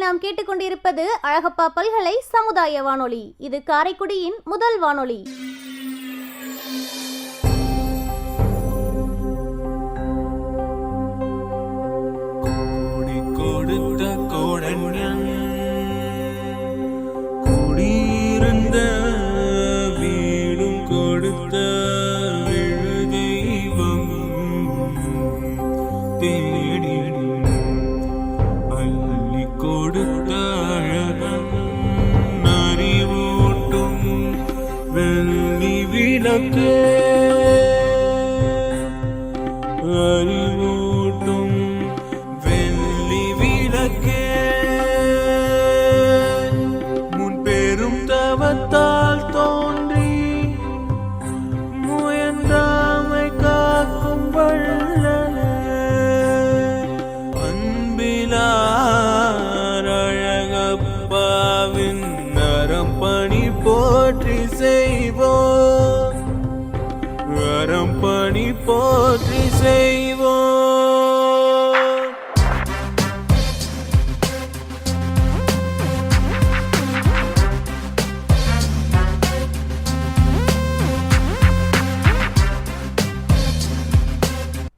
நாம் கேட்டுக்கொண்டிருப்பது அழகப்பா பல்கலை சமுதாய வானொலி. இது காரைக்குடியின் முதல் வானொலி. அறிவூட்டும் வெள்ளி விளக்கே, முன் பெரும் தவத்தால் தோன்றி முயன்றாமை காக்கும் வள்ளலே, அன்பிலார் அழகப்பாவின் நரம் பணி போற்றி செய்வோம், பணி போற்றி செய்வோம்.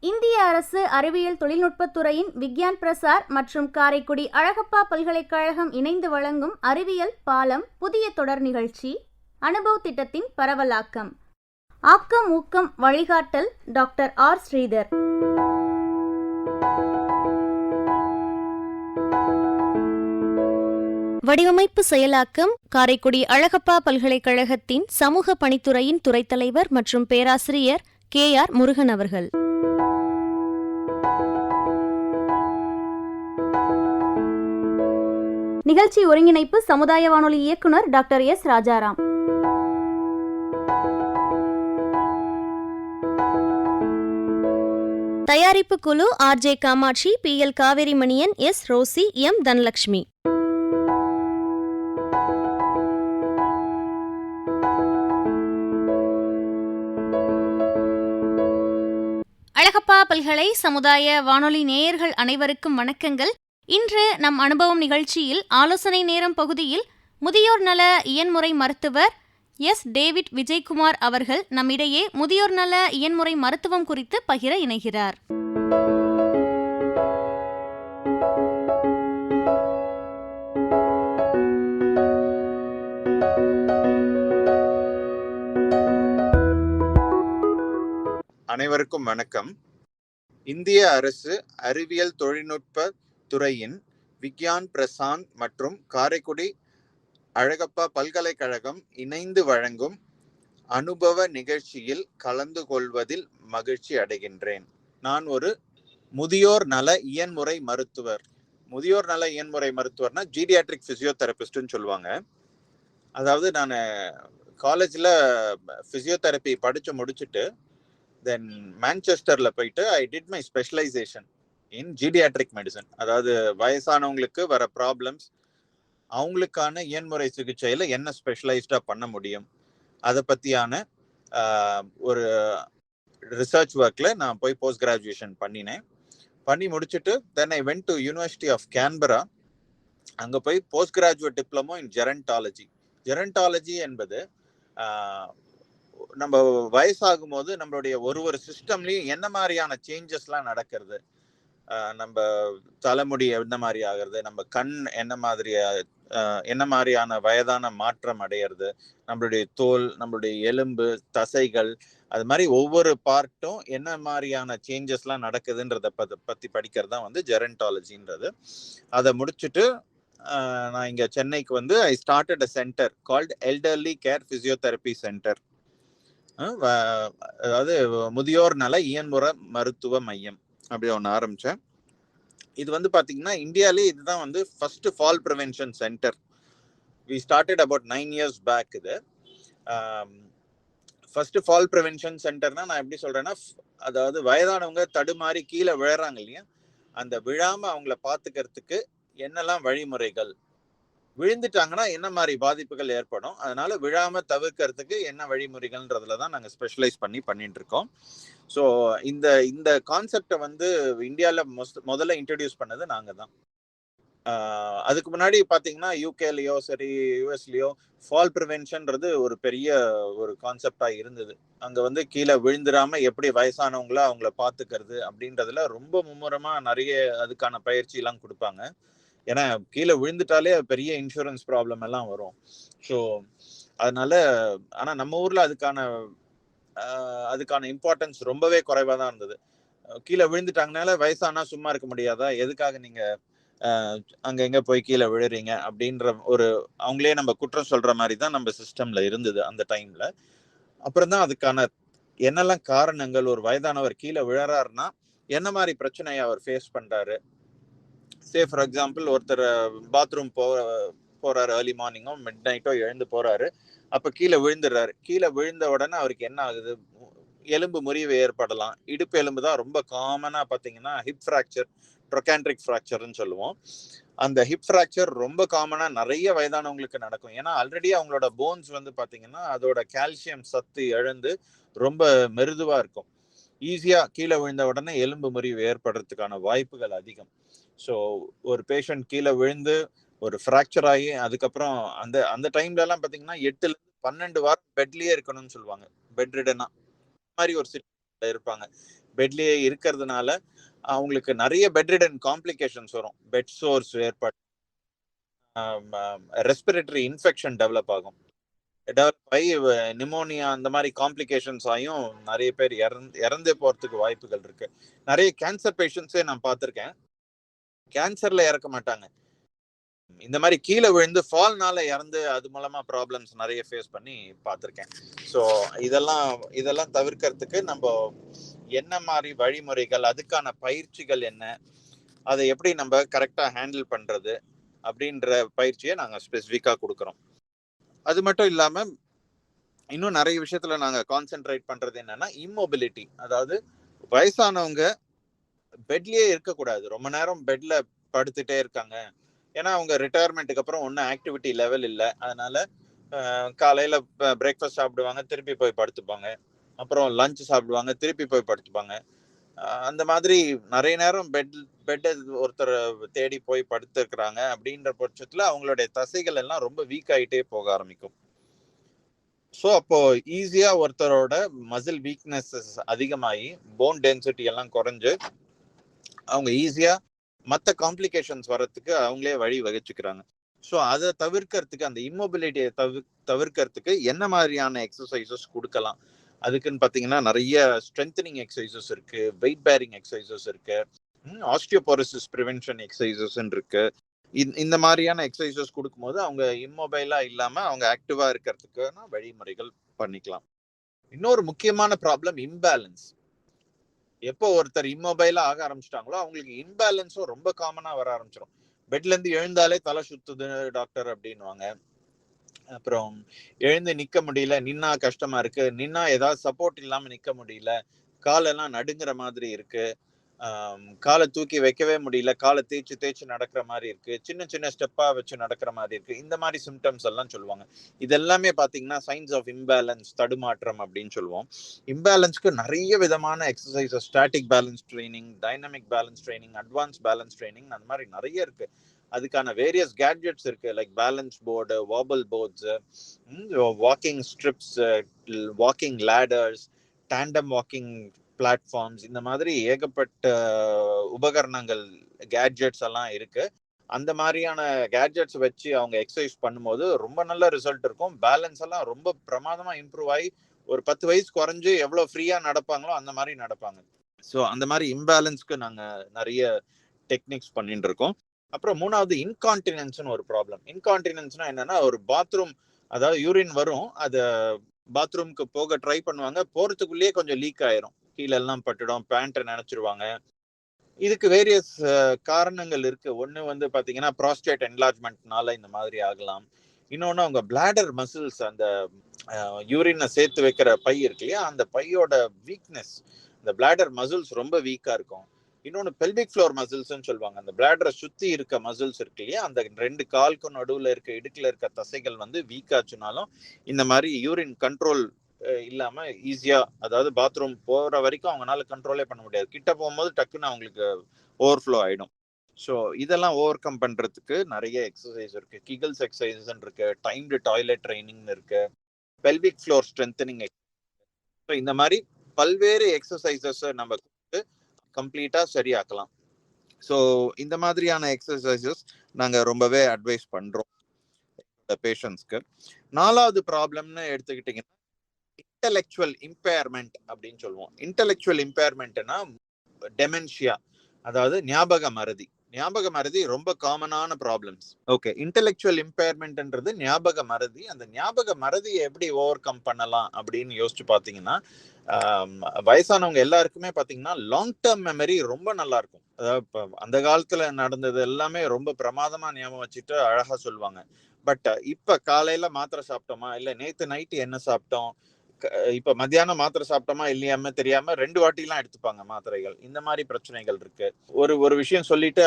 இந்திய அரசு அறிவியல் தொழில்நுட்பத்துறையின் விக்யான் பிரசார் மற்றும் காரைக்குடி அழகப்பா பல்கலைக்கழகம் இணைந்து வழங்கும் அறிவியல் பாலம் புதிய தொடர் நிகழ்ச்சி அனுபவ் திட்டத்தின் பரவலாக்கம். ஆக்கம் ஊக்கம் வழிகாட்டல் டாக்டர் ஆர் ஸ்ரீதர். வடிவமைப்பு செயலாக்கம் காரைக்குடி அழகப்பா பல்கலைக்கழகத்தின் சமூக பணித்துறையின் துறைத் தலைவர் மற்றும் பேராசிரியர் KR முருகன் அவர்கள். நிகழ்ச்சி ஒருங்கிணைப்பு சமுதாய வானொலி இயக்குனர் டாக்டர் S ராஜாராம். தயாரிப்பு குழு RJ Kamatchi, PL Kaverimanian, S Rosy, M Dhanalakshmi. Alagappa பல்கலை சமுதாய வானொலி நேயர்கள் அனைவருக்கும் வணக்கங்கள். இன்று நம் அனுபவம் நிகழ்ச்சியில் ஆலோசனை நேரம் பகுதியில் முதியோர் நல இயன்முறை மருத்துவர் S டேவிட் விஜயகுமார் அவர்கள் நம்மிடையே முதியோர் நல இயன்முறை மருத்துவம் குறித்து பகிர இணைகிறார். அனைவருக்கும் வணக்கம். இந்திய அரசு அறிவியல் தொழில்நுட்ப துறையின் விக்யான் பிரசான் மற்றும் காரைக்குடி அழகப்பா பல்கலைக்கழகம் இணைந்து வழங்கும் அனுபவ நிகழ்ச்சியில் கலந்து கொள்வதில் மகிழ்ச்சி அடைகின்றேன். நான் ஒரு முதியோர் நல இயன்முறை மருத்துவர். முதியோர் நல இயன்முறை மருத்துவர்னா ஜீடியாட்ரிக் பிசியோதெரபிஸ்ட்னு சொல்லுவாங்க. அதாவது நான் காலேஜில் பிசியோதெரப்பி படித்து முடிச்சுட்டு தென் மான்செஸ்டரில் போயிட்டு I did my specialisation in geriatric medicine. அதாவது வயசானவங்களுக்கு வர ப்ராப்ளம்ஸ், அவங்களுக்கான இயன்முறை சிகிச்சையில் என்ன ஸ்பெஷலைஸ்டாக பண்ண முடியும், அதை பற்றியான ஒரு ரிசர்ச் ஒர்க்கில் நான் போய் போஸ்ட் கிராஜுவேஷன் பண்ணி முடிச்சுட்டு then I went to university of Canberra. அங்கே போய் post graduate diploma in gerontology. Gerontology என்பது நம்ம வயசாகும் போது நம்மளுடைய ஒரு சிஸ்டம்லையும் என்ன மாதிரியான சேஞ்சஸ்லாம் நடக்கிறது, நம்ம தலைமுடி என்ன மாதிரி ஆகிறது, நம்ம கண் என்ன மாதிரியான வயதான மாற்றம் அடையிறது, நம்மளுடைய தோல், நம்மளுடைய எலும்பு, தசைகள், அது மாதிரி ஒவ்வொரு பார்ட்டும் என்ன மாதிரியான சேஞ்சஸ்லாம் நடக்குதுன்றத பற்றி படிக்கிறது தான் ஜெரண்டாலஜின்றது. அதை முடிச்சுட்டு நான் இங்கே சென்னைக்கு I started a centre called elderly care physiotherapy centre. அதாவது முதியோர் நல இயன்முறை மருத்துவ மையம் அப்படி ஒன்று ஆரம்பித்தேன். இது பார்த்தீங்கன்னா இந்தியாவிலே இதுதான் first fall prevention centre. We started about 9 years back. இது ஃபர்ஸ்ட் ஃபால் ப்ரிவென்ஷன் சென்டர்னா நான் எப்படி சொல்றேன்னா, அதாவது வயதானவங்க தடுமாறி கீழே விழறாங்க இல்லையா, அந்த விழாம அவங்கள பார்த்துக்கிறதுக்கு என்னெல்லாம் வழிமுறைகள், விழுந்துட்டாங்கன்னா என்ன மாதிரி பாதிப்புகள் ஏற்படும், அதனால விழாம தவிர்க்கிறதுக்கு என்ன வழிமுறைகள்ன்றதுல தான் நாங்கள் ஸ்பெஷலைஸ் பண்ணிட்டு இருக்கோம். ஸோ இந்த கான்செப்டை இந்தியாவில் முதல்ல இன்ட்ரடியூஸ் பண்ணது நாங்கள் தான். அதுக்கு முன்னாடி பாத்தீங்கன்னா யூகேலயோ சரி யூஎஸ்லயோ ஃபால் ப்ரிவென்ஷன்றது ஒரு பெரிய ஒரு கான்செப்டா இருந்தது. அங்க வந்து கீழே விழுந்துடாம எப்படி வயசானவங்கள அவங்கள பாத்துக்கிறது அப்படின்றதுல ரொம்ப மும்முரமா நிறைய அதுக்கான பயிற்சி எல்லாம் கொடுப்பாங்க. ஏன்னா கீழே விழுந்துட்டாலே பெரிய இன்சூரன்ஸ் ப்ராப்ளம் எல்லாம் வரும். ஸோ அதனால ஆனா நம்ம ஊர்ல அதுக்கான இம்பார்ட்டன்ஸ் ரொம்பவே குறைவா தான் இருந்தது. கீழே விழுந்துட்டாங்கனால வயசானா சும்மா இருக்க முடியாதா, எதுக்காக நீங்க அங்க எங்க போய் கீழே விழுறீங்க அப்படின்ற ஒரு அவங்களே நம்ம குற்றம் சொல்ற மாதிரி தான் நம்ம சிஸ்டம்ல இருந்தது அந்த டைம்ல. அப்புறம் தான் அதுக்கான என்னெல்லாம் காரணங்கள், ஒரு வயதானவர் கீழே விழறாருன்னா என்ன மாதிரி பிரச்சனையை அவர் ஃபேஸ் பண்றாரு. சே ஃபார் எக்ஸாம்பிள் ஒருத்தர் பாத்ரூம் போறாரு, ஏர்லி மார்னிங்கோ மிட் நைட்டோ எழுந்து போறாரு, அப்ப கீழே விழுந்துடுறாரு. கீழே விழுந்த உடனே அவருக்கு என்ன ஆகுது, எலும்பு முறிவு ஏற்படலாம். இடுப்பு எலும்பு தான் ரொம்ப காமனா பாத்தீங்கன்னா ஹிப் ஃப்ராக்சர், ட்ரொகான்ட்ரிக் ஃப்ராக்சர்னு சொல்லுவோம். அந்த ஹிப் ஃப்ராக்சர் ரொம்ப காமனா நிறைய வயதானவங்களுக்கு நடக்கும். ஏன்னா ஆல்ரெடி அவங்களோட போன்ஸ் வந்து பாத்தீங்கன்னா அதோட கால்சியம் சத்து இழந்து ரொம்ப மெருதுவா இருக்கும். ஈஸியா கீழே விழுந்த உடனே எலும்பு முறிவு ஏற்படுறதுக்கான வாய்ப்புகள் அதிகம். ஸோ ஒரு பேஷண்ட் கீழே விழுந்து ஒரு ஃப்ராக்சர் ஆகி அதுக்கப்புறம் அந்த அந்த டைம்ல எல்லாம் பாத்தீங்கன்னா 8-12 வாரம் பெட்லயே இருக்கணும்னு சொல்லுவாங்க. பெட் ரிடனா மாதிரி ஒரு சிச்சுவேஷன்ல இருப்பாங்க. பெட்லயே இருக்கிறதுனால அவங்களுக்கு நிறைய பெட் ரிடன் காம்ப்ளிகேஷன்ஸ் வரும். பெட் சோர்ஸ் ஏற்படும், ரெஸ்பிரேட்டரி இன்ஃபெக்ஷன் டெவலப் ஆகும், டெவலப் ஆகி நிமோனியா அந்த மாதிரி காம்ப்ளிகேஷன்ஸ் ஆகியும் நிறைய பேர் இறந்து போறதுக்கு வாய்ப்புகள் இருக்கு. நிறைய கேன்சர் பேஷண்ட்ஸே நான் பார்த்திருக்கேன். கேன்சர்ல இறக்க மாட்டாங்க, இந்த மாதிரி கீழே விழுந்து ஃபால்னால இறந்து அது மூலமா ப்ராப்ளம்ஸ் நிறைய ஃபேஸ் பண்ணி பார்த்துருக்கேன். ஸோ இதெல்லாம் தவிர்க்கிறதுக்கு நம்ம என்ன மாதிரி வழிமுறைகள், அதுக்கான பயிற்சிகள் என்ன, அதை எப்படி நம்ம கரெக்டா ஹேண்டில் பண்றது அப்படின்ற பயிற்சியை நாங்க ஸ்பெசிஃபிக்கா கொடுக்குறோம். அது மட்டும் இல்லாம இன்னும் நிறைய விஷயத்துல நாங்க கான்சென்ட்ரேட் பண்றது என்னன்னா இம்மொபிலிட்டி. அதாவது வயசானவங்க பெட்லயே இருக்கக்கூடாது, ரொம்ப நேரம் பெட்ல படுத்துட்டே இருக்காங்க. ஏன்னா அவங்க ரிட்டையர்மெண்ட்டுக்கு அப்புறம் ஒன்றும் ஆக்டிவிட்டி லெவல் இல்லை. அதனால காலையில பிரேக்ஃபாஸ்ட் சாப்பிடுவாங்க, திருப்பி போய் படுத்துப்பாங்க, அப்புறம் லஞ்ச் சாப்பிடுவாங்க, திருப்பி போய் படுத்துப்பாங்க. அந்த மாதிரி நிறைய நேரம் பெட்டை ஒருத்தர் தேடி போய் படுத்துக்கிறாங்க. அப்படின்ற பட்சத்துல அவங்களுடைய தசைகள் எல்லாம் ரொம்ப வீக் ஆகிட்டே போக ஆரம்பிக்கும். ஸோ அப்போ ஈஸியா ஒருத்தரோட மசில் வீக்னஸஸ் அதிகமாகி போன் டென்சிட்டி எல்லாம் குறைஞ்சு அவங்க ஈஸியா மற்ற காம்ப்ளிகேஷன்ஸ் வர்றதுக்கு அவங்களே வழி வகிச்சுக்கிறாங்க. ஸோ அதை தவிர்க்கிறதுக்கு, அந்த இம்மொபிலிட்டியை தவிர்க்கிறதுக்கு என்ன மாதிரியான எக்ஸசைசஸ் கொடுக்கலாம் அதுக்குன்னு பார்த்தீங்கன்னா நிறைய ஸ்ட்ரென்தனிங் எக்ஸசைசஸ் இருக்கு, வெயிட் பேரிங் எக்ஸசைசஸ் இருக்கு, ஆஸ்டியோபோரோசிஸ் ப்ரிவென்ஷன் எக்ஸசைசஸ் இருக்கு. இந்த மாதிரியான எக்ஸசைசஸ் கொடுக்கும்போது அவங்க இம்மொபைலா இல்லாம அவங்க ஆக்டிவா இருக்கிறதுக்கான வழிமுறைகள் பண்ணிக்கலாம். இன்னொரு முக்கியமான ப்ராப்ளம் இம்பேலன்ஸ். எப்போ ஒருத்தர் இம்மொபைலா ஆக ஆரம்பிச்சிட்டாங்களோ அவங்களுக்கு இம்பேலன்ஸும் ரொம்ப காமனா வர ஆரம்பிச்சிடும். பெட்ல இருந்து எழுந்தாலே தலை சுத்துது டாக்டர் அப்படின்வாங்க. அப்புறம் எழுந்து நிக்க முடியல, நின்னா கஷ்டமா இருக்கு, நின்னா ஏதாவது சப்போர்ட் இல்லாம நிக்க முடியல, காலெல்லாம் நடுங்குற மாதிரி இருக்கு, காலை தூக்கி வைக்கவே முடியல, காலை தேய்ச்சி தேய்ச்சி நடக்கிற மாதிரி இருக்கு, சின்ன சின்ன ஸ்டெப்பா வச்சு நடக்கிற மாதிரி இருக்கு, இந்த மாதிரி சிம்டம்ஸ் எல்லாம் சொல்லுவாங்க. இதெல்லாமே பாத்தீங்கன்னா சைன்ஸ் ஆஃப் இம்பேலன்ஸ், தடுமாற்றம் அப்படின்னு சொல்லுவோம். இம்பேலன்ஸ்க்கு நிறைய விதமான exercises, static balance training, dynamic balance training, advance balance training, அந்த மாதிரி நிறைய இருக்கு. அதுக்கான வேரியஸ் கேட்ஜெட்ஸ் இருக்கு, like balance board, wobble boards, walking strips, walking ladders, tandem walking platforms, இந்த மாதிரி ஏகப்பட்ட உபகரணங்கள், கேட்ஜெட்ஸ் எல்லாம் இருக்கு. அந்த மாதிரியான கேட்ஜெட்ஸ் வச்சு அவங்க எக்ஸசைஸ் பண்ணும்போது ரொம்ப நல்ல ரிசல்ட் இருக்கும். பேலன்ஸ் எல்லாம் ரொம்ப பிரமாதமா இம்ப்ரூவ் ஆகி ஒரு 10 வயசு குறைஞ்சு எவ்வளவு ஃப்ரீயா நடப்பாங்களோ அந்த மாதிரி நடப்பாங்க. ஸோ அந்த மாதிரி இம்பேலன்ஸ்க்கு நாங்க நிறைய டெக்னிக்ஸ் பண்ணிட்டு இருக்கோம். அப்புறம் மூணாவது இன்கான்டினன்ஸ்னு ஒரு ப்ராப்ளம். இன்கான்டினன்ஸ்னா என்னன்னா, ஒரு பாத்ரூம், அதாவது யூரின் வரும், அதை பாத்ரூம்க்கு போக ட்ரை பண்ணுவாங்க, போறதுக்குள்ளேயே கொஞ்சம் லீக் ஆயிரும், கீழே எல்லாம் பட்டுடும், பேண்ட்டை நினைச்சிருவாங்க. இதுக்கு வேரியஸ் காரணங்கள் இருக்கு. ஒன்று வந்து பாத்தீங்கன்னா ப்ராஸ்டேட் என்லார்ஜ்மெண்ட்னால இந்த மாதிரி ஆகலாம். இன்னொன்று அவங்க பிளாடர் மசில்ஸ், அந்த யூரினை சேர்த்து வைக்கிற பை இருக்கு இல்லையா, அந்த பையோட வீக்னஸ், இந்த பிளாடர் மசில்ஸ் ரொம்ப வீக்கா இருக்கும். இன்னொன்று பெல்விக் ஃப்ளோர் மசில்ஸ்ன்னு சொல்லுவாங்க, அந்த பிளாடரை சுத்தி இருக்க மசில்ஸ் இருக்கு இல்லையா, அந்த 2 காலுக்கும் நடுவில் இருக்க இடுக்குல இருக்க தசைகள் வந்து வீக் ஆச்சுனாலும் இந்த மாதிரி யூரின் கண்ட்ரோல் இல்லாம ஈஸியா, அதாவது பாத்ரூம் போற வரைக்கும் அவங்களால கண்ட்ரோலே பண்ண முடியாது, கிட்ட போகும்போது டக்குன்னு அவங்களுக்கு ஓவர்ஃப்ளோ ஆயிடும். ஸோ இதெல்லாம் ஓவர் கம் பண்றதுக்கு நிறைய எக்ஸசைஸ் இருக்கு. கிகல்ஸ் எக்ஸசைஸ் இருக்கு, டைம்டு டாய்லெட் ட்ரைனிங் இருக்கு, பெல்விக் ஃப்ளோர் ஸ்ட்ரென்தனிங். இந்த மாதிரி பல்வேறு எக்ஸசைசஸ் நம்ம கம்ப்ளீட்டா சரியாக்கலாம். ஸோ இந்த மாதிரியான எக்ஸசைசஸ் நாங்க ரொம்பவே அட்வைஸ் பண்றோம் பேஷண்ட்ஸ்க்கு. 4வது ப்ராப்ளம்னு எடுத்துக்கிட்டீங்கன்னா இன்டெலெக்சுவல் இம்பேர்மெண்ட் அப்படின்னு சொல்லுவோம். இன்டெலெக்சுவல் இம்பேர்மெண்ட்னா டெமென்ஷியா, அதாவது ஞாபக மறதி. ஞாபக மறதி ரொம்ப காமனான ப்ராப்ளம்ஸ். ஓகே, இன்டெலெக்சுவல் இம்பேர்மெண்ட்ன்றது ஞாபக மறதி. அந்த ஞாபக மறதியை எப்படி ஓவர் கம் பண்ணலாம் அப்படின்னு யோசிச்சு பார்த்தீங்கன்னா, வயசானவங்க எல்லாருக்குமே பார்த்தீங்கன்னா லாங் டேர்ம் மெமரி ரொம்ப நல்லா இருக்கும். அதாவது இப்போ அந்த காலத்துல நடந்தது எல்லாமே ரொம்ப பிரமாதமா ஞாபகம் வச்சுட்டு அழகா சொல்லுவாங்க. பட் இப்ப காலையில மாத்திரை சாப்பிட்டோமா, இல்ல நேத்து நைட்டு என்ன சாப்பிட்டோம், இப்ப மத்தியானம் மாத்திரை சாப்பிட்டோமா இல்லையாம தெரியாம 2 வாட்டிலாம் எடுத்துப்பாங்க மாத்திரைகள். இந்த மாதிரி பிரச்சனைகள் இருக்கு. ஒரு விஷயம் சொல்லிட்டு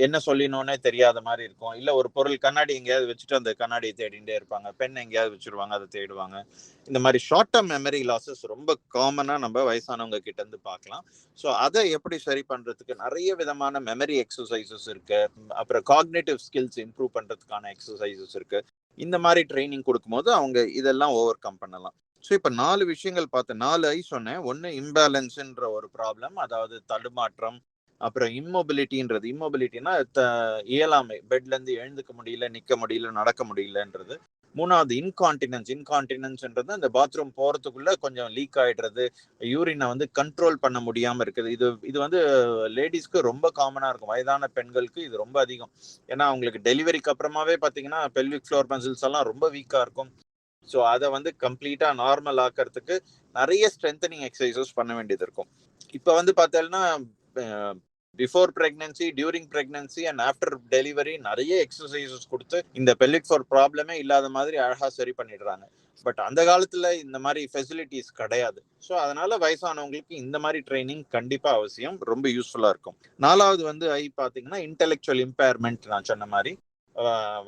என்ன சொல்லினோன்னே தெரியாத மாதிரி இருக்கும். இல்ல ஒரு பொருள் கண்ணாடி எங்கேயாவது வச்சுட்டு அந்த கண்ணாடியை தேடிட்டே இருப்பாங்க, பெண் எங்கேயாவது வச்சிருவாங்க, அதை தேடுவாங்க. இந்த மாதிரி ஷார்ட் டேர்ம் மெமரி லாசஸ் ரொம்ப காமனா நம்ம வயசானவங்க கிட்ட இருந்து பார்க்கலாம். ஸோ அதை எப்படி சரி பண்றதுக்கு நிறைய விதமான மெமரி எக்ஸசைசஸ் இருக்கு. அப்புறம் காக்னேட்டிவ் ஸ்கில்ஸ் இம்ப்ரூவ் பண்றதுக்கான எக்ஸசைசஸ் இருக்கு. இந்த மாதிரி ட்ரைனிங் கொடுக்கும்போது அவங்க இதெல்லாம் ஓவர் கம் பண்ணலாம். ஸோ இப்போ 4 விஷயங்கள் பார்த்தேன். 4 ஐ சொன்னேன். ஒன்று இம்பேலன்ஸ்ன்ற ஒரு ப்ராப்ளம், அதாவது தடுமாற்றம். அப்புறம் இம்மொபிலிட்டின்றது, இம்மொபிலிட்டினா இயலாமை, பெட்ல இருந்து எழுந்துக்க முடியல, நிக்க முடியல, நடக்க முடியலன்றது. 3வது இன்கான்டினன்ஸ்ன்றது அந்த பாத்ரூம் போறதுக்குள்ள கொஞ்சம் லீக் ஆயிடுறது, யூரினை வந்து கண்ட்ரோல் பண்ண முடியாம இருக்குது. இது வந்து லேடிஸ்க்கு ரொம்ப காமனா இருக்கும். வயதான பெண்களுக்கு இது ரொம்ப அதிகம். ஏன்னா அவங்களுக்கு டெலிவரிக்கு அப்புறமாவே பாத்தீங்கன்னா பெல்விக் ஃப்ளோர் மசில்ஸ் எல்லாம் ரொம்ப வீக்கா இருக்கும். ஸோ அதை வந்து கம்ப்ளீட்டா நார்மல் ஆக்கிறதுக்கு நிறைய ஸ்ட்ரென்தனிங் எக்ஸசைசஸ் பண்ண வேண்டியது இருக்கும். இப்போ வந்து பார்த்தோம்னா before pregnancy, during pregnancy and after delivery நிறைய எக்ஸசைசஸ் கொடுத்து இந்த பெல்விக் ஃப்ளோர் ப்ராப்ளமே இல்லாத மாதிரி அழகா சரி பண்ணிடுறாங்க. பட் அந்த காலத்துல இந்த மாதிரி ஃபெசிலிட்டிஸ் கிடையாது. ஸோ அதனால வயசானவங்களுக்கு இந்த மாதிரி ட்ரைனிங் கண்டிப்பா அவசியம், ரொம்ப யூஸ்ஃபுல்லா இருக்கும். 4வது வந்து பாத்தீங்கன்னா இன்டெலெக்சுவல் இம்பேர்மெண்ட். நான் சொன்ன மாதிரி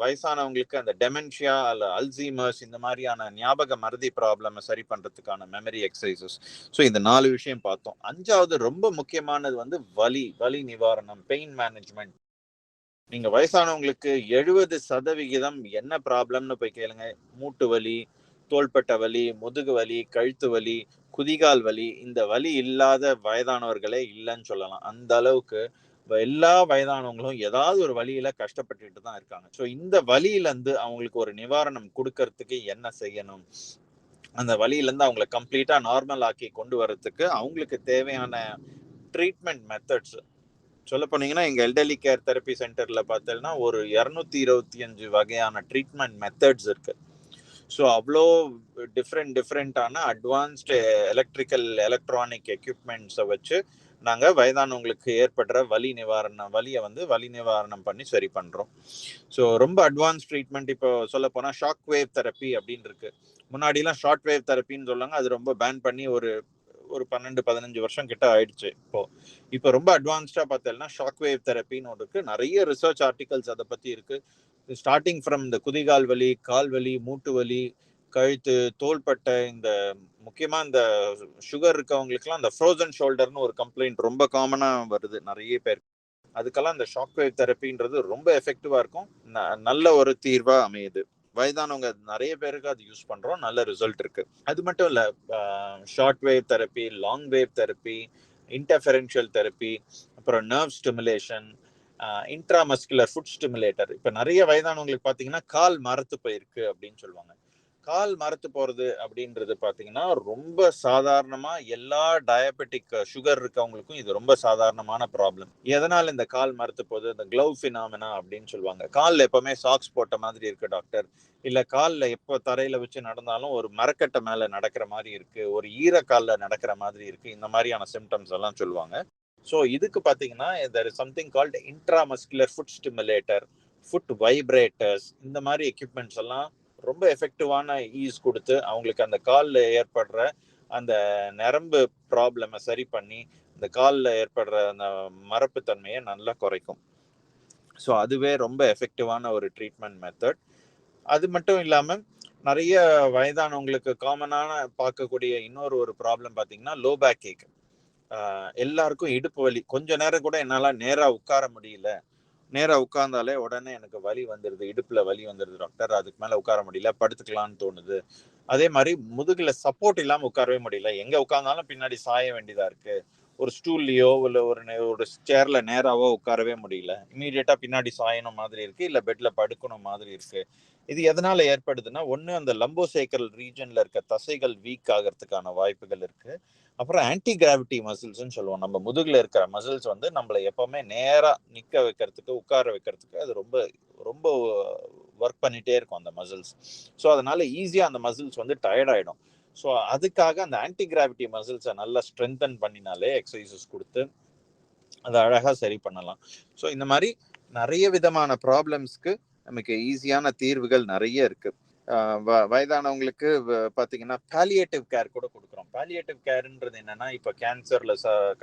வயசானவங்களுக்கு அந்த டெமென்ஷியா அல்ல அல்சீமர்ஸ், இந்த மாதிரியான ஞாபக மறதி ப்ராப்ளம் சரி பண்றதுக்கான மெமரி எக்ஸசைசஸ். ஸோ இந்த 4 விஷயம் பார்த்தோம். 5வது ரொம்ப முக்கியமானது வந்து வலி நிவாரணம், பெயின் மேனேஜ்மெண்ட். நீங்க வயசானவங்களுக்கு 70% என்ன ப்ராப்ளம்னு போய் கேளுங்க. மூட்டு வலி, தோள்பட்ட வலி, முதுகு வலி, கழுத்து வலி, குதிகால் வலி. இந்த வலி இல்லாத வயதானவர்களே இல்லைன்னு சொல்லலாம். அந்த அளவுக்கு எல்லா வயதானவங்களும் ஏதாவது ஒரு வழியில கஷ்டப்பட்டுட்டு தான் இருக்காங்க. ஸோ இந்த வழியில இருந்து அவங்களுக்கு ஒரு நிவாரணம் கொடுக்கறதுக்கு என்ன செய்யணும், அந்த வழியில இருந்து அவங்களை கம்ப்ளீட்டா நார்மல் ஆக்கி கொண்டு வர்றதுக்கு அவங்களுக்கு தேவையான ட்ரீட்மெண்ட் மெத்தட்ஸ் சொல்ல போனீங்கன்னா எங்க எல்டர்லி கேர் தெரப்பி சென்டர்ல பார்த்தோம்னா ஒரு 225 வகையான ட்ரீட்மெண்ட் மெத்தட்ஸ் இருக்கு. ஸோ அவ்வளோ டிஃப்ரெண்டான அட்வான்ஸ்டு எலக்ட்ரானிக் எக்யூப்மெண்ட்ஸை வச்சு நாங்கள் வயதானவங்களுக்கு ஏற்படுற வலி நிவாரணம் பண்ணி சரி பண்ணுறோம். ஸோ ரொம்ப அட்வான்ஸ் ட்ரீட்மெண்ட். இப்போ சொல்ல போனால் ஷாக் வேவ் தெரப்பி அப்படின்னு இருக்கு. முன்னாடிலாம் ஷார்ட் வேவ் தெரப்பின்னு சொல்லுவாங்க, அது ரொம்ப பேன் பண்ணி ஒரு 12-15 வருஷம் கிட்ட ஆயிடுச்சு. இப்போ ரொம்ப அட்வான்ஸ்டா பார்த்தோம்னா ஷாக் வேவ் தெரப்பின்னு இருக்கு. நிறைய ரிசர்ச் ஆர்டிகல்ஸ் அதை பத்தி இருக்கு. ஸ்டார்டிங் ஃப்ரம் இந்த குதிகால் வலி, கால் வலி, மூட்டு வலி, கழுத்து, தோள்பட்டை, இந்த முக்கியமா இந்த சுகர் இருக்கவங்களுக்குலாம் இந்த ஃப்ரோசன் ஷோல்டர்னு ஒரு கம்ப்ளைண்ட் ரொம்ப காமனா வருது நிறைய பேர். அதுக்கெல்லாம் இந்த ஷாக் வேவ் தெரப்பின்றது ரொம்ப எஃபெக்டிவா இருக்கும், நல்ல ஒரு தீர்வா அமையுது. வயதானவங்க நிறைய பேருக்கு அது யூஸ் பண்றோம், நல்ல ரிசல்ட் இருக்கு. அது மட்டும் இல்ல, short wave therapy, long wave therapy, interferential therapy, அப்புறம் nerve stimulation, intramuscular foot stimulator. இப்ப நிறைய வயதானவங்களுக்கு பாத்தீங்கன்னா கால் மரத்து போயிருக்கு அப்படின்னு சொல்லுவாங்க. கால் மரத்து போறது அப்படின்றது பாத்தீங்கன்னா ரொம்ப சாதாரணமா எல்லா டயபெட்டிக் சுகர் இருக்கவங்களுக்கும் இது ரொம்ப சாதாரணமான ப்ராப்ளம். எதனால இந்த கால் மரத்து போகுது, இந்த க்ளவ் ஃபினாமினா அப்படின்னு சொல்லுவாங்க. கால்ல எப்பவுமே சாக்ஸ் போட்ட மாதிரி இருக்கு டாக்டர், இல்ல கால்ல எப்போ தரையில வச்சு நடந்தாலும் ஒரு மரக்கட்டை மேல நடக்கிற மாதிரி இருக்கு, ஒரு ஈரக்கால்ல நடக்கிற மாதிரி இருக்கு, இந்த மாதிரியான சிம்டம்ஸ் எல்லாம் சொல்லுவாங்க. ஸோ இதுக்கு பாத்தீங்கன்னா there is something called intramuscular foot stimulator, foot vibrators. இந்த மாதிரி எக்யூப்மெண்ட்ஸ் எல்லாம் ரொம்ப எஃபெக்டிவான ஈஸ் கொடுத்து அவங்களுக்கு அந்த காலில் ஏற்படுற அந்த நரம்பு ப்ராப்ளமை சரி பண்ணி இந்த காலில் ஏற்படுற அந்த மரப்பு தன்மையை நல்லா குறைக்கும். ஸோ அதுவே ரொம்ப எஃபெக்டிவான ஒரு ட்ரீட்மெண்ட் மெத்தட். அது மட்டும் இல்லாமல் நிறைய வயதானவங்களுக்கு காமனான பார்க்கக்கூடிய இன்னொரு ப்ராப்ளம் பார்த்தீங்கன்னா லோ பேக் ஏக். எல்லாருக்கும் இடுப்பு வலி. கொஞ்ச நேரம் கூட என்னால நேரா உட்கார முடியல. நேரா உட்கார்ந்தாலே உடனே எனக்கு வலி வந்துருது, இடுப்புல வலி வந்துருது டாக்டர். அதுக்கு மேல உட்கார முடியல, படுத்துக்கலாம்னு தோணுது. அதே மாதிரி முதுகுல சப்போர்ட் இல்லாம உட்காரவே முடியல. எங்க உட்கார்ந்தாலும் பின்னாடி சாய வேண்டியதா இருக்கு. ஒரு ஸ்டூல்லயோ இல்ல ஒரு சேர்ல நேராவோ உட்காரவே முடியல. இமீடியட்டா பின்னாடி சாயணும் மாதிரி இருக்கு, இல்ல பெட்ல படுக்கணும் மாதிரி இருக்கு. இது எதனால ஏற்படுதுன்னா, ஒண்ணு அந்த லம்போசேக்கல் ரீஜன்ல இருக்க தசைகள் வீக் ஆகிறதுக்கான வாய்ப்புகள் இருக்கு. அப்புறம் ஆன்டி கிராவிட்டி மசில்ஸ்ன்னு சொல்லுவோம். நம்ம முதுகுல இருக்கிற மசில்ஸ் வந்து நம்மளை எப்பவுமே நேரா நிக்க வைக்கிறதுக்கு, உட்கார வைக்கிறதுக்கு அது ரொம்ப ரொம்ப ஒர்க் பண்ணிட்டே இருக்கும் அந்த மசில்ஸ். ஸோ அதனால ஈஸியா அந்த மசில்ஸ் வந்து டயர்ட் ஆயிடும். ஸோ அதுக்காக அந்த ஆன்டி கிராவிட்டி மசில்ஸை நல்லா ஸ்ட்ரென்தன் பண்ணினாலே எக்ஸசைசஸ் கொடுத்து அதை அழகா சரி பண்ணலாம். ஸோ இந்த மாதிரி நிறைய விதமான ப்ராப்ளம்ஸ்க்கு நமக்கு ஈஸியான தீர்வுகள் நிறைய இருக்கு. வயதானவங்களுக்கு பாத்தீங்கன்னா பாலியேட்டிவ் கேர் கூட கொடுக்குறோம். பாலியேட்டிவ் கேர்ன்றது என்னன்னா, இப்ப கேன்சர்ல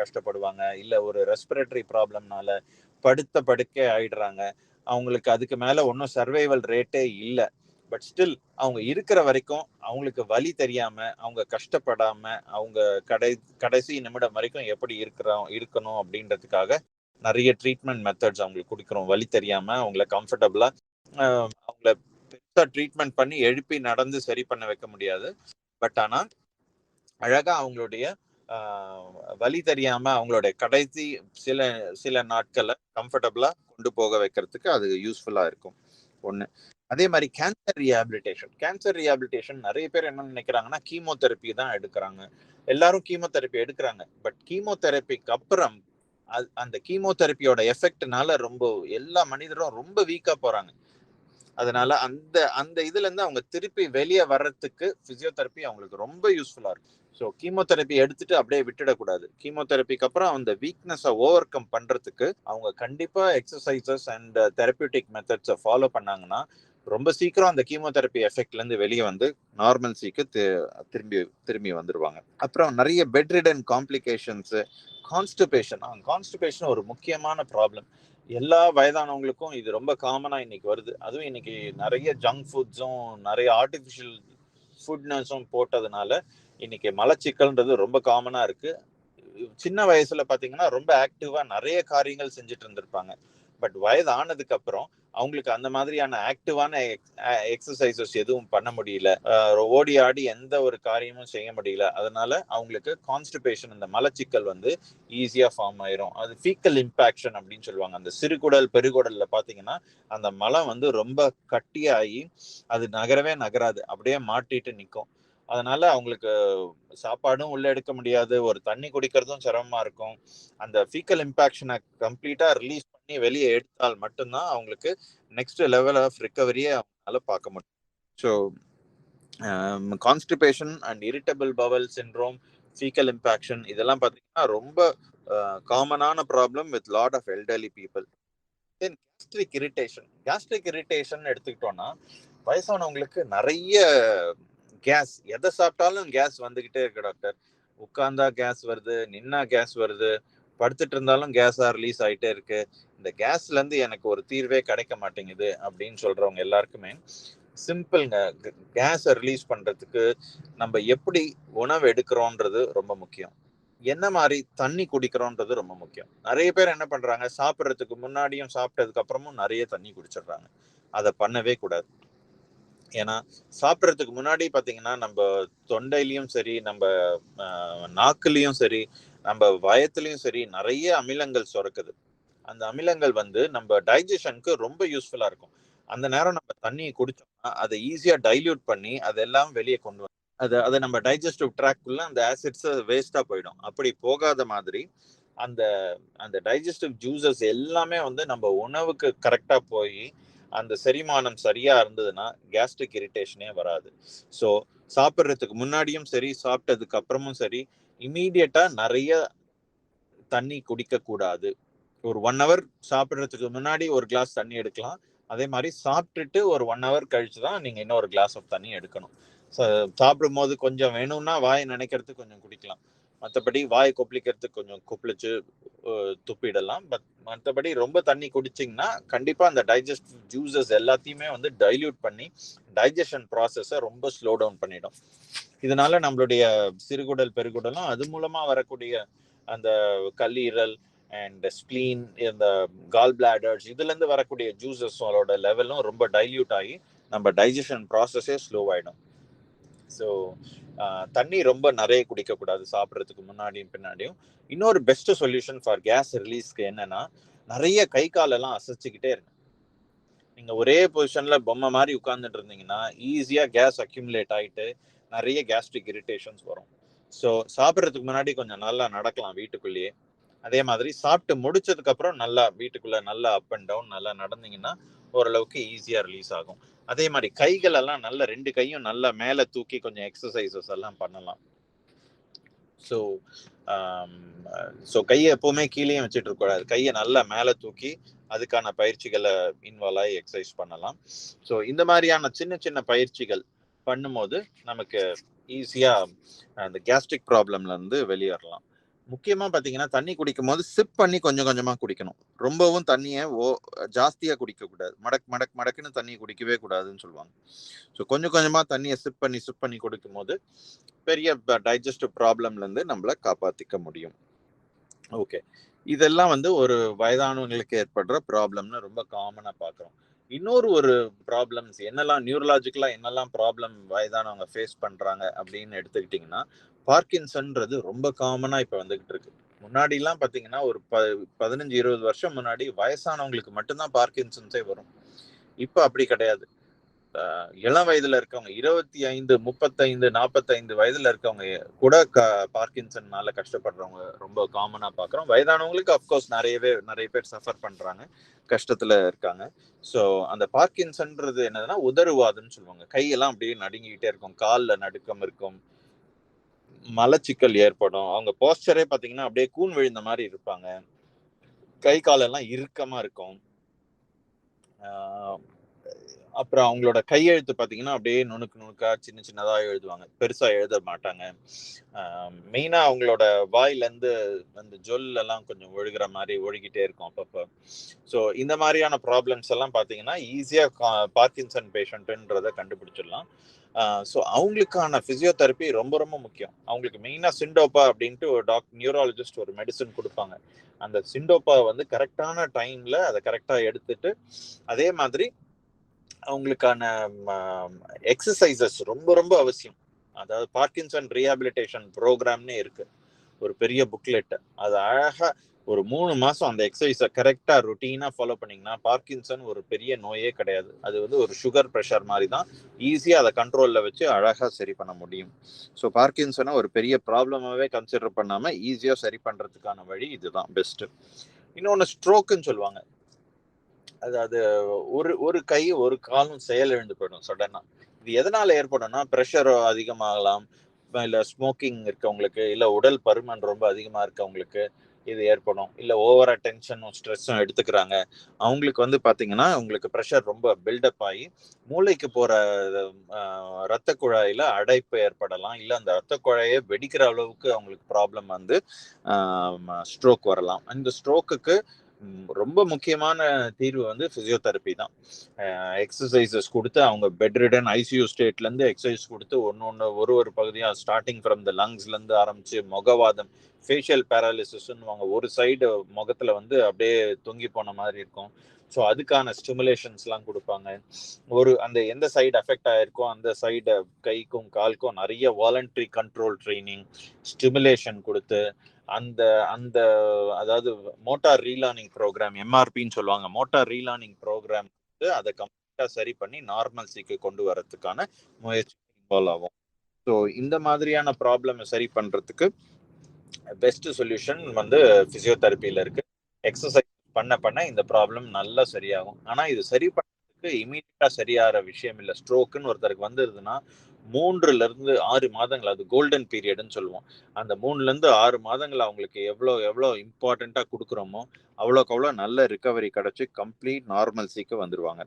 கஷ்டப்படுவாங்க, இல்ல ஒரு ரெஸ்பிரேட்டரி ப்ராப்ளம்னால படுத்த படுக்கை ஆயிடுறாங்க. அவங்களுக்கு அதுக்கு மேல ஒன்றும் சர்வைவல் ரேட்டே இல்லை. பட் ஸ்டில் அவங்க இருக்கிற வரைக்கும் அவங்களுக்கு வலி தெரியாம, அவங்க கஷ்டப்படாம, அவங்க கடைசி நிமிடம் வரைக்கும் எப்படி இருக்கணும் அப்படின்றதுக்காக நிறைய ட்ரீட்மெண்ட் மெத்தட்ஸ் அவங்களுக்கு கொடுக்குறோம். வலி தெரியாம அவங்கள கம்ஃபர்டபுளா அவங்கள பெருசா ட்ரீட்மெண்ட் பண்ணி எழுப்பி நடந்து சரி பண்ண வைக்க முடியாது. பட் ஆனா அழகா அவங்களுடைய வலி தெரியாம அவங்களுடைய கடைசி சில நாட்களை கம்ஃபர்டபுளா கொண்டு போக வைக்கிறதுக்கு அது யூஸ்ஃபுல்லா இருக்கும். ஒண்ணு. அதே மாதிரி கேன்சர் ரீஹாபிலிட்டேஷன் நிறைய பேர் என்ன நினைக்கிறாங்கன்னா, கீமோதெரப்பி தான் எடுக்கிறாங்க. எல்லாரும் கீமோதெரப்பி எடுக்கிறாங்க. பட் கீமோதெரப்பிக்கு அப்புறம் அந்த கீமோதெரப்பியோட எஃபெக்ட்னால ரொம்ப எல்லா மனிதரும் ரொம்ப வீக்கா போறாங்க. அதனால அந்த இதுல இருந்து அவங்க திருப்பி வெளியே வர்றதுக்கு பிசியோதெரப்பி அவங்களுக்கு ரொம்ப யூஸ்ஃபுல்லா இருக்கும். ஸோ கீமோதெரப்பி எடுத்துட்டு அப்படியே விட்டுடக்கூடாது. கீமோதெரப்பிக்கு அப்புறம் அந்த வீக்னஸை ஓவர் கம் பண்றதுக்கு அவங்க கண்டிப்பா எக்ஸசைசஸ் அண்ட் தெரபியூட்டிக் மெத்தட்ஸை ஃபாலோ பண்ணாங்கன்னா ரொம்ப சீக்கிரம் அந்த கீமோதெரப்பி எஃபெக்ட்ல இருந்து வெளியே வந்து நார்மல்சிக்கு திரும்பி வந்துருவாங்க. அப்புறம் நிறைய பெட் ரிடன் காம்ப்ளிகேஷன்ஸ், கான்ஸ்டிபேஷன் ஒரு முக்கியமான ப்ராப்ளம். எல்லா வயதானவங்களுக்கும் இது ரொம்ப காமனா இன்னைக்கு வருது. அதுவும் இன்னைக்கு நிறைய ஜங்க் ஃபுட்ஸும் நிறைய ஆர்டிஃபிஷியல் ஃபுட்னஸும் போட்டதுனால இன்னைக்கு மலச்சிக்கல்ன்றது ரொம்ப காமனா இருக்கு. சின்ன வயசுல பாத்தீங்கன்னா ரொம்ப ஆக்டிவா நிறைய காரியங்கள் செஞ்சுட்டு இருந்திருப்பாங்க. பட் வயது ஆனதுக்கு அப்புறம் அவங்களுக்கு அந்த மாதிரியான ஆக்டிவான எக்ஸசைசஸ் எதுவும் பண்ண முடியல, ஓடி ஆடி எந்த ஒரு காரியமும் செய்ய முடியல. அதனால அவங்களுக்கு கான்ஸ்டிபேஷன், அந்த மலச்சிக்கல் வந்து ஈஸியா ஃபார்ம் ஆயிரும். அது ஃபீக்கல் இம்பாக்ஷன் அப்படின்னு சொல்லுவாங்க. அந்த சிறுகுடல் பெருகுடல்ல பாத்தீங்கன்னா அந்த மலம் வந்து ரொம்ப கட்டியாகி அது நகராது, அப்படியே மாட்டிட்டு நிற்கும். அதனால அவங்களுக்கு சாப்பாடும் உள்ள எடுக்க முடியாது, ஒரு தண்ணி குடிக்கிறதும் சிரமமா இருக்கும். அந்த ஃபீக்கல் இம்பாக்ஷனை கம்ப்ளீட்டா ரிலீஸ் பண்ணி வெளியே எடுத்தால் மட்டும்தான் அவங்களுக்கு நெக்ஸ்ட் லெவல் ஆஃப் ரிகவரியை அவங்களால பார்க்க முடியும். So constipation and irritable bowel syndrome, faecal impaction இதெல்லாம் பார்த்தீங்கன்னா ரொம்ப காமனான problem with lot of elderly people. Then gastric irritation எடுத்துக்கிட்டோம்னா வயசானவங்களுக்கு நிறைய கேஸ், எதை சாப்பிட்டாலும் கேஸ் வந்துகிட்டே இருக்கு டாக்டர். உட்கார்ந்தா கேஸ் வருது, நின்னா கேஸ் வருது, படுத்துட்டு இருந்தாலும் கேஸா ரிலீஸ் ஆயிட்டே இருக்கு. இந்த கேஸ்ல இருந்து எனக்கு ஒரு தீர்வே கிடைக்க மாட்டேங்குது அப்படின்னு சொல்றவங்க எல்லாருக்குமே சிம்பிள்ங்க. கேஸை ரிலீஸ் பண்றதுக்கு நம்ம எப்படி உணவு எடுக்கிறோன்றது ரொம்ப முக்கியம். என்ன மாதிரி தண்ணி குடிக்கிறோன்றது ரொம்ப முக்கியம். நிறைய பேர் என்ன பண்றாங்க, சாப்பிட்றதுக்கு முன்னாடியும் சாப்பிட்டதுக்கு அப்புறமும் நிறைய தண்ணி குடிச்சிடுறாங்க. அதை பண்ணவே கூடாது. ஏன்னா சாப்பிட்றதுக்கு முன்னாடி பாத்தீங்கன்னா நம்ம தொண்டையிலயும் சரி, நம்ம நாக்குலயும் சரி, நம்ம வயத்துலயும் சரி நிறைய அமிலங்கள் சுரக்குது. அந்த அமிலங்கள் வந்து நம்ம டைஜஷனுக்கு ரொம்ப யூஸ்ஃபுல்லா இருக்கும். அந்த நேரம் நம்ம தண்ணியை குடிச்சோம்னா அதை ஈஸியா டைல்யூட் பண்ணி அதெல்லாம் வெளியே கொண்டு வரும். அதை நம்ம டைஜஸ்டிவ் ட்ராக்குள்ள அந்த ஆசிட்ஸ் வேஸ்டா போயிடும். அப்படி போகாத மாதிரி அந்த அந்த டைஜஸ்டிவ் ஜூசஸ் எல்லாமே வந்து நம்ம உணவுக்கு கரெக்டா போய் அந்த செரிமானம் சரியா இருந்ததுன்னா கேஸ்ட்ரிக் இரிட்டேஷனே வராது. ஸோ சாப்பிட்றதுக்கு முன்னாடியும் சரி, சாப்பிட்டதுக்கு அப்புறமும் சரி, இமீடியட்டா நிறைய தண்ணி குடிக்க கூடாது. ஒரு 1 hour சாப்பிட்றதுக்கு முன்னாடி ஒரு கிளாஸ் தண்ணி எடுக்கலாம். அதே மாதிரி சாப்பிட்டுட்டு ஒரு 1 hour கழிச்சுதான் நீங்க இன்னொரு கிளாஸ் ஆஃப் தண்ணி எடுக்கணும். சாப்பிடும் போது கொஞ்சம் வேணும்னா வாய் நினைக்கிறதுக்கு கொஞ்சம் குடிக்கலாம். மற்றபடி வாய் கொப்பளிக்கிறதுக்கு கொஞ்சம் கொப்பளிச்சு துப்பிடலாம். பட் மற்றபடி ரொம்ப தண்ணி குடிச்சிங்கன்னா கண்டிப்பா அந்த டைஜஸ்டிவ் ஜூசஸ் எல்லாத்தையுமே வந்து டைல்யூட் பண்ணி டைஜஷன் ப்ராசஸை ரொம்ப ஸ்லோ டவுன் பண்ணிடும். இதனால நம்மளுடைய சிறுகுடல் பெருகுடலும் அது மூலமா வரக்கூடிய அந்த கல்லீரல் அண்ட் ஸ்ப்ளீன், இந்த கால் பிளாடர்ஸ், இதுலேருந்து வரக்கூடிய ஜூஸஸோட லெவலும் ரொம்ப டைல்யூட் ஆகி நம்ம டைஜஷன் ப்ராசஸே ஸ்லோ ஆகிடும். ஸோ தண்ணி ரொம்ப நிறைய குடிக்கக்கூடாது சாப்பிட்றதுக்கு முன்னாடியும் பின்னாடியும். இன்னொரு பெஸ்ட் சொல்யூஷன் ஃபார் கேஸ் ரிலீஸ்க்கு என்னன்னா, நிறைய கை காலெல்லாம் அசைச்சிக்கிட்டே இருக்கு. நீங்க ஒரே பொசிஷன்ல பொம்மை மாதிரி உட்கார்ந்துட்டு இருந்தீங்கன்னா ஈஸியா கேஸ் அக்யூமுலேட் ஆயிட்டு நிறைய கேஸ்ட்ரிக் இரிட்டேஷன்ஸ் வரும். ஸோ சாப்பிட்றதுக்கு முன்னாடி கொஞ்சம் நல்லா நடக்கலாம் வீட்டுக்குள்ளேயே. அதே மாதிரி சாப்பிட்டு முடிச்சதுக்கு அப்புறம் நல்லா வீட்டுக்குள்ள நல்லா அப் அண்ட் டவுன் நல்லா நடந்தீங்கன்னா ஓரளவுக்கு ஈஸியா ரிலீஸ் ஆகும். அதே மாதிரி கைகள் எல்லாம் நல்ல 2 கையும் நல்லா மேல தூக்கி கொஞ்சம் எக்ஸசைசஸ் எல்லாம் பண்ணலாம். ஸோ கையை எப்பவுமே கீழே வச்சுட்டு இருக்கக்கூடாது. கையை நல்லா மேலே தூக்கி அதுக்கான பயிற்சிகளை இன்வால்வ் ஆகி எக்ஸசைஸ் பண்ணலாம். ஸோ இந்த மாதிரியான சின்ன சின்ன பயிற்சிகள் பண்ணும்போது நமக்கு ஈஸியா அந்த கேஸ்ட்ரிக் ப்ராப்ளம்ல இருந்து வெளியேறலாம். முக்கியமா பாத்தீங்கன்னா தண்ணி குடிக்கும் போது சிப் பண்ணி கொஞ்சம் கொஞ்சமா குடிக்கணும். ரொம்பவும் தண்ணியை ஜாஸ்தியா குடிக்க கூடாது. மடக்குன்னு தண்ணி குடிக்கவே கூடாதுன்னு சொல்லுவாங்க. ஸோ கொஞ்சம் கொஞ்சமா தண்ணியை சிப் பண்ணி குடிக்கும் போது பெரிய டைஜஸ்டிவ் ப்ராப்ளம்ல இருந்து நம்மள காப்பாத்திக்க முடியும். ஓகே, இதெல்லாம் ஒரு வயதானவங்களுக்கு ஏற்படுற ப்ராப்ளம்னு ரொம்ப காமனா பாக்குறோம். இன்னொரு ப்ராப்ளம்ஸ் என்னெல்லாம் நியூரலாஜிக்கலா என்னெல்லாம் ப்ராப்ளம் வயதானவங்க ஃபேஸ் பண்றாங்க அப்படின்னு எடுத்துக்கிட்டீங்கன்னா, பார்க்கின்சன்றது ரொம்ப காமனா இப்ப வந்துகிட்டு இருக்கு. முன்னாடி எல்லாம் பாத்தீங்கன்னா ஒரு 15-20 வருஷம் முன்னாடி வயசானவங்களுக்கு மட்டும்தான் பார்க்கின்சன்ஸே வரும். இப்ப அப்படி கிடையாது. இளம் வயதுல இருக்கவங்க 25, 35, 45 வயதுல இருக்கவங்க கூட பார்க்கின்சன்னால கஷ்டப்படுறவங்க ரொம்ப காமனா பாக்குறோம். வயதானவங்களுக்கு அப்கோர்ஸ் நிறைய பேர் சஃபர் பண்றாங்க, கஷ்டத்துல இருக்காங்க. ஸோ அந்த பார்க்கின்சன்றது என்னதுன்னா உதறுவாதம்னு சொல்லுவாங்க. கையெல்லாம் அப்படியே நடுங்கிக்கிட்டே இருக்கும், காலில் நடுக்கம் இருக்கும், மலச்சிக்கல் ஏற்படும். அவங்க போஸ்டரே பாத்தீங்கன்னா அப்படியே கூன் விழுந்த மாதிரி இருப்பாங்க, கை காலெல்லாம் இறுக்கமா இருக்கும். அப்புறம் அவங்களோட கையெழுத்து பாத்தீங்கன்னா அப்படியே நுணுக்கா சின்னதா எழுதுவாங்க, பெருசா எழுத மாட்டாங்க. மெயினா அவங்களோட வாயில இருந்து அந்த ஜொல் எல்லாம் கொஞ்சம் ஒழுகிற மாதிரி ஒழுகிட்டே இருக்கும் அப்பப்ப. ஸோ இந்த மாதிரியான ப்ராப்ளம்ஸ் எல்லாம் பாத்தீங்கன்னா ஈஸியா பார்க்கின்சன் பேஷண்ட்ன்றதை கண்டுபிடிச்சிடலாம். ஸோ அவங்களுக்கான பிசியோதெரப்பி ரொம்ப ரொம்ப முக்கியம். அவங்களுக்கு மெயினா சிண்டோப்பா அப்படின்ட்டு ஒரு நியூராலஜிஸ்ட் ஒரு மெடிசன் கொடுப்பாங்க. அந்த சிண்டோப்பா கரெக்டான டைம்ல அதை கரெக்டா எடுத்துட்டு, அதே மாதிரி அவங்களுக்கான எக்ஸசைசஸ் ரொம்ப ரொம்ப அவசியம். அதாவது பார்க்கின்சன் ரீஹாபிலிட்டேஷன் ப்ரோக்ராம்னே இருக்கு, ஒரு பெரிய புக்லெட். அது அழகா ஒரு 3 மாசம் அந்த எக்ஸசைஸை கரெக்டா ரொட்டீனா ஃபாலோ பண்ணீங்கன்னா பார்க்கின்சன் ஒரு பெரிய நோயே கிடையாது. அது ஒரு சுகர் ப்ரெஷர் மாதிரி தான். ஈஸியா அதை கண்ட்ரோல்ல வச்சு அழகா சரி பண்ண முடியும். ஸோ பார்க்கின்சனை ஒரு பெரிய ப்ராப்ளமாவே கன்சிடர் பண்ணாம ஈஸியா சரி பண்றதுக்கான வழி இதுதான் பெஸ்ட். இன்னொன்னு ஸ்ட்ரோக்குன்னு சொல்லுவாங்க. அதாவது ஒரு கை ஒரு காலும் செயல் இழந்து போயிடும் சடனா. இது எதனால ஏற்படும்னா ப்ரெஷர் அதிகமாகலாம், இல்ல ஸ்மோக்கிங் இருக்கவங்களுக்கு, இல்ல உடல் பருமன் ரொம்ப அதிகமா இருக்கவங்களுக்கு இது ஏற்படும். இல்ல ஓவரா டென்ஷனும் ஸ்ட்ரெஸ்ஸும் எடுத்துக்கிறாங்க அவங்களுக்கு பாத்தீங்கன்னா உங்களுக்கு ப்ரெஷர் ரொம்ப பில்டப் ஆகி மூளைக்கு போற ரத்த குழாயில அடைப்பு ஏற்படலாம். இல்ல அந்த ரத்த குழாயை வெடிக்கிற அளவுக்கு அவங்களுக்கு ப்ராப்ளம் ஸ்ட்ரோக் வரலாம். அந்த ஸ்ட்ரோக்குக்கு ரொம்ப முக்கியமான தீர்வு பிசியோதெரப்பி தான். எக்ஸசைசஸ் கொடுத்து அவங்க பெட் ரிடன் ஐசியூ ஸ்டேட்ல இருந்து எக்ஸசைஸ் கொடுத்து ஒரு பகுதியா ஸ்டார்டிங் ஃப்ரம் த லங்ஸ்ல இருந்து ஆரம்பிச்சு முகவாதம், ஃபேஷியல் பேராலிசிஸ்ன்னு ஒரு சைடு முகத்துல அப்படியே தொங்கி போன மாதிரி இருக்கும். ஸோ அதுக்கான ஸ்டிமுலேஷன்ஸ் எல்லாம் கொடுப்பாங்க. அந்த எந்த சைடு அஃபெக்ட் ஆயிருக்கோ அந்த சைடு கைக்கும் கால்க்கும் நிறைய வாலண்டரி கண்ட்ரோல் ட்ரைனிங், ஸ்டிமுலேஷன் கொடுத்து அந்த அந்த அதாவது மோட்டார் ரீலேர்னிங் ப்ரோக்ராம், எம்ஆர்பின்னு சொல்லுவாங்க, மோட்டார் ரீலேர்னிங் ப்ரோக்ராம் அதை கம்ப்ளீட்டா சரி பண்ணி நார்மல்சிக்கு கொண்டு வரதுக்கான முயற்சி இன்வால்வ் ஆகும். ஸோ இந்த மாதிரியான ப்ராப்ளம் சரி பண்றதுக்கு பெஸ்ட் சொல்யூஷன் பிசியோதெரப்பியில இருக்கு. எக்ஸசைஸ் பண்ண இந்த ப்ராப்ளம் நல்லா சரியாகும். ஆனா இது சரி பண்றதுக்கு இமீடியட்டா சரியாகிற விஷயம் இல்லை. ஸ்ட்ரோக்குன்னு ஒருத்தருக்கு வந்ததுன்னா 3-6 மாதங்கள், அது கோல்டன் பீரியட்னு சொல்லுவோம். அந்த 3-6 மாதங்கள் அவங்களுக்கு எவ்வளோ இம்பார்ட்டண்டா கொடுக்குறோமோ அவ்வளோக்கு அவ்வளோ நல்ல ரிகவரி கிடைச்சி கம்ப்ளீட் நார்மல்சிக்கு வந்துருவாங்க.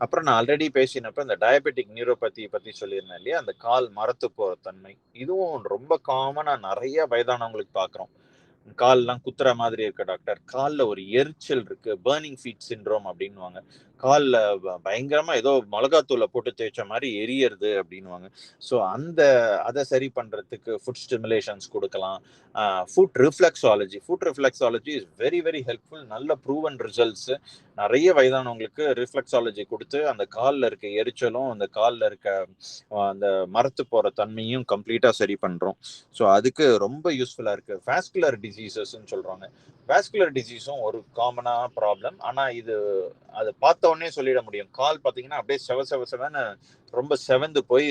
அப்புறம் நான் ஆல்ரெடி பேசினப்ப இந்த டயபெட்டிக் நியூரோபதி பத்தி சொல்லியிருந்தேன் இல்லையா, அந்த கால் மரத்து போற தன்மை, இதுவும் ரொம்ப காமனா நிறைய வயதானவங்களுக்கு பாக்குறோம். கால்லாம் குத்துற மாதிரி இருக்கு டாக்டர், காலில் ஒரு எரிச்சல் இருக்கு, பர்னிங் ஃபீட் சிண்ட்ரோம் அப்படின்வாங்க. கால்ல பயங்கரமா ஏதோ மிளகாத்தூளை போட்டு தேய்ச்ச மாதிரி எரியறது அப்படின்னுவாங்க. ஸோ அதை சரி பண்றதுக்கு ஃபுட் ஸ்டிமுலேஷன்ஸ் கொடுக்கலாம். Food reflexology is very very helpful. நல்ல ப்ரூவன் ரிசல்ட்ஸ். நிறைய வயதானவங்களுக்கு ரிஃப்ளெக்ஸாலஜி கொடுத்து அந்த காலில் இருக்க எரிச்சலும் அந்த காலில் இருக்க அந்த மரத்து போற தன்மையும் கம்ப்ளீட்டா சரி பண்றோம். ஸோ அதுக்கு ரொம்ப யூஸ்ஃபுல்லா இருக்கு. வாஸ்குலர் டிசீசஸ்ன்னு சொல்றாங்க. வாஸ்குலர் டிசீஸும் ஒரு காமனான ப்ராப்ளம். ஆனா அதை பார்த்த உடனே சொல்லிட முடியும். கால் பார்த்தீங்கன்னா அப்படியே செவன்னு ரொம்ப செவந்து போய்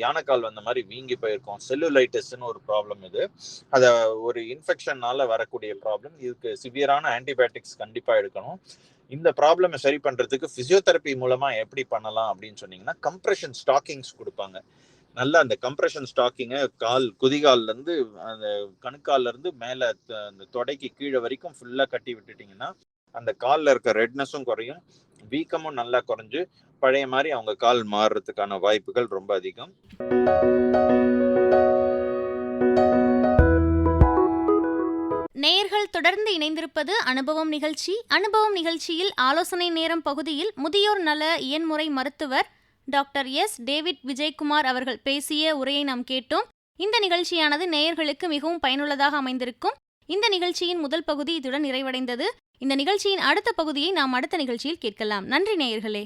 யானைக்கால் வந்த மாதிரி வீங்கி போயிருக்கும். செல்லுலைட்டிஸ்ன்னு ஒரு ப்ராப்ளம் இது. அதை ஒரு இன்ஃபெக்ஷன்னால வரக்கூடிய ப்ராப்ளம். இதுக்கு சிவியரான ஆன்டிபயோட்டிக்ஸ் கண்டிப்பா எடுக்கணும். இந்த ப்ராப்ளமை சரி பண்றதுக்கு பிசியோதெரப்பி மூலமா எப்படி பண்ணலாம் அப்படின்னு சொன்னீங்கன்னா, கம்ப்ரெஷன் ஸ்டாக்கிங்ஸ் கொடுப்பாங்க. நல்லா அந்த கம்ப்ரெஷன் ஸ்டாக்கிங்கை குதிகால்ல இருந்து அந்த கணுக்கால்ல இருந்து மேல அந்த தொடைக்கு கீழே வரைக்கும் ஃபுல்லா கட்டி விட்டுட்டீங்கன்னா அந்த காலில் இருக்க ரெட்னஸும் குறையும், வீக்கமும் நல்லா குறைஞ்சு பழைய மாதிரி அவங்க கால் மாறுறதுக்கான வாய்ப்புகள் ரொம்ப அதிகம். நேயர்கள் தொடர்ந்து இணைந்திருப்பது அனுபவம் நிகழ்ச்சி. அனுபவம் நிகழ்ச்சியில் ஆலோசனை நேரம் பகுதியில் முதியோர் நல இயன்முறை மருத்துவர் டாக்டர் எஸ் டேவிட் விஜயகுமார் அவர்கள் பேசிய உரையை நாம் கேட்டோம். இந்த நிகழ்ச்சியானது நேயர்களுக்கு மிகவும் பயனுள்ளதாக அமைந்திருக்கும். இந்த நிகழ்ச்சியின் முதல் பகுதி இதுடன் நிறைவடைந்தது. இந்த நிகழ்ச்சியின் அடுத்த பகுதியை நாம் அடுத்த நிகழ்ச்சியில் கேட்கலாம். நன்றி நேயர்களே.